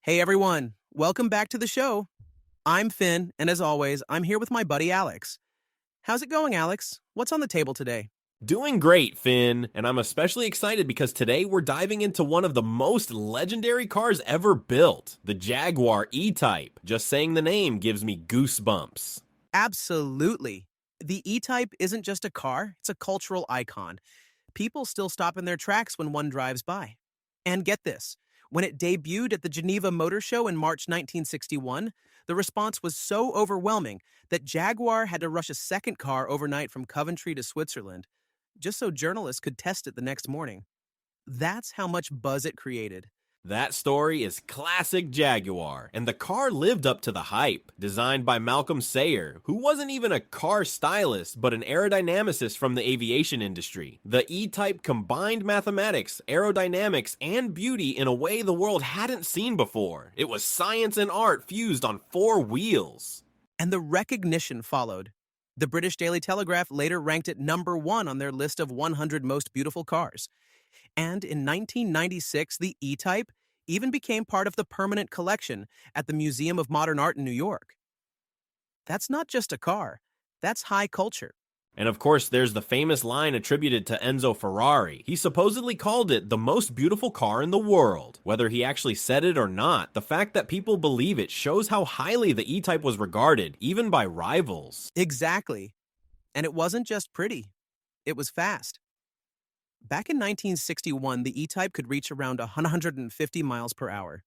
Hey everyone, welcome back to the show. I'm Finn, and as always, I'm here with my buddy Alex. How's it going, Alex? What's on the table today? Doing great, Finn, and I'm especially excited because today we're diving into one of the most legendary cars ever built, the Jaguar E-Type. Just saying the name gives me goosebumps. Absolutely. The E-Type isn't just a car, it's a cultural icon. People still stop in their tracks when one drives by. And get this, when it debuted at the Geneva Motor Show in March 1961, the response was so overwhelming that Jaguar had to rush a second car overnight from Coventry to Switzerland, just so journalists could test it the next morning. That's how much buzz it created. That story is classic Jaguar, and the car lived up to the hype. Designed by Malcolm Sayer, who wasn't even a car stylist but an aerodynamicist from the aviation industry. The E-Type combined mathematics, aerodynamics, and beauty in a way the world hadn't seen before. It was science and art fused on four wheels. And the recognition followed. The British Daily Telegraph later ranked it #1 on their list of 100 most beautiful cars. And in 1996, the E-Type even became part of the permanent collection at the Museum of Modern Art in New York. That's not just a car, that's high culture. And of course, there's the famous line attributed to Enzo Ferrari. He supposedly called it the most beautiful car in the world. Whether he actually said it or not, the fact that people believe it shows how highly the E-Type was regarded, even by rivals. Exactly. And it wasn't just pretty, it was fast. Back in 1961, the E-Type could reach around 150 miles per hour.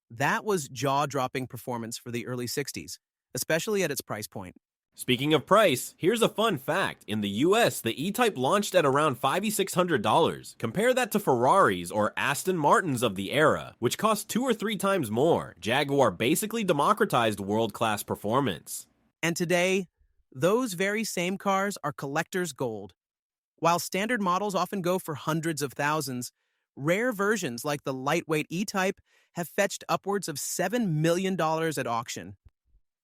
That was jaw-dropping performance for the early 60s, especially at its price point. Speaking of price, here's a fun fact. In the US, the E-Type launched at around $5,600. Compare that to Ferraris or Aston Martins of the era, which cost 2 or 3 times more. Jaguar basically democratized world-class performance. And today, those very same cars are collector's gold. While standard models often go for hundreds of thousands, rare versions like the lightweight E-Type have fetched upwards of $7 million at auction.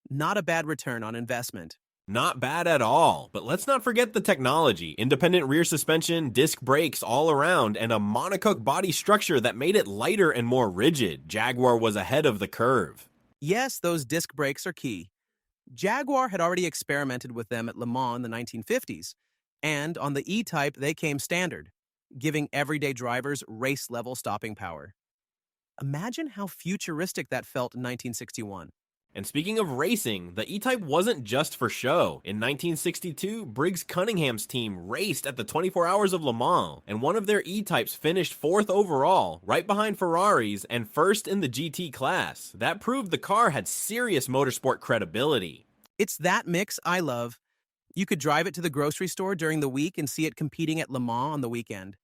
Not a bad return on investment. Not bad at all, but let's not forget the technology. Independent rear suspension, disc brakes all around, and a monocoque body structure that made it lighter and more rigid. Jaguar was ahead of the curve. Yes, those disc brakes are key. Jaguar had already experimented with them at Le Mans in the 1950s, and on the E-Type they came standard, giving everyday drivers race-level stopping power. Imagine how futuristic that felt in 1961. And speaking of racing, the E-Type wasn't just for show. In 1962, Briggs Cunningham's team raced at the 24 Hours of Le Mans, and one of their E-Types finished 4th overall, right behind Ferraris and first in the GT class. That proved the car had serious motorsport credibility. It's that mix I love. You could drive it to the grocery store during the week and see it competing at Le Mans on the weekend.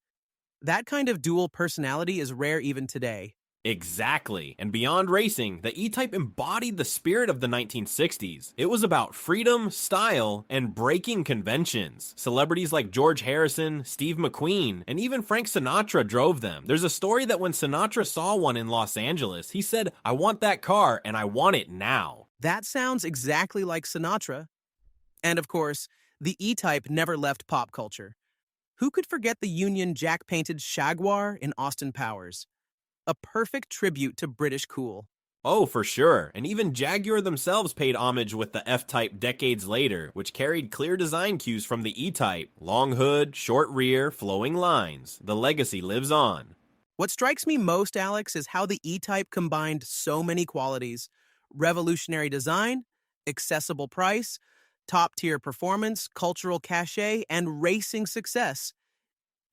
That kind of dual personality is rare even today. Exactly. And beyond racing, the E-Type embodied the spirit of the 1960s. It was about freedom, style, and breaking conventions. Celebrities like George Harrison, Steve McQueen, and even Frank Sinatra drove them. There's a story that when Sinatra saw one in Los Angeles, he said, "I want that car, and I want it now." That sounds exactly like Sinatra. And of course, the E-Type never left pop culture. Who could forget the Union Jack-painted Jaguar in Austin Powers? A perfect tribute to British cool. Oh, for sure. And even Jaguar themselves paid homage with the F-Type decades later, which carried clear design cues from the E-Type. Long hood, short rear, flowing lines. The legacy lives on. What strikes me most, Alex, is how the E-Type combined so many qualities. Revolutionary design, accessible price, top-tier performance, cultural cachet, and racing success.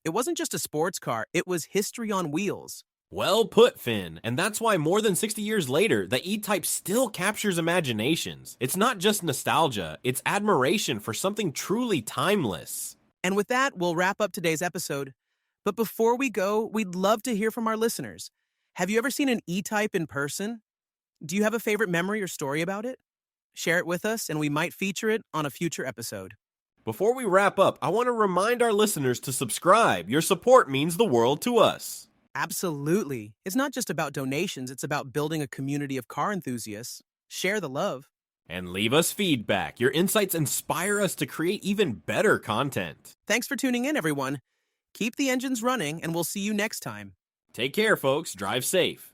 It wasn't just a sports car, it was history on wheels. Well put, Finn. And that's why more than 60 years later, the E-Type still captures imaginations. It's not just nostalgia, it's admiration for something truly timeless. And with that, we'll wrap up today's episode. But before we go, we'd love to hear from our listeners. Have you ever seen an E-Type in person? Do you have a favorite memory or story about it? Share it with us, and we might feature it on a future episode. Before we wrap up, I want to remind our listeners to subscribe. Your support means the world to us. Absolutely. It's not just about donations, it's about building a community of car enthusiasts. Share the love. And leave us feedback. Your insights inspire us to create even better content. Thanks for tuning in, everyone. Keep the engines running, and we'll see you next time. Take care, folks. Drive safe.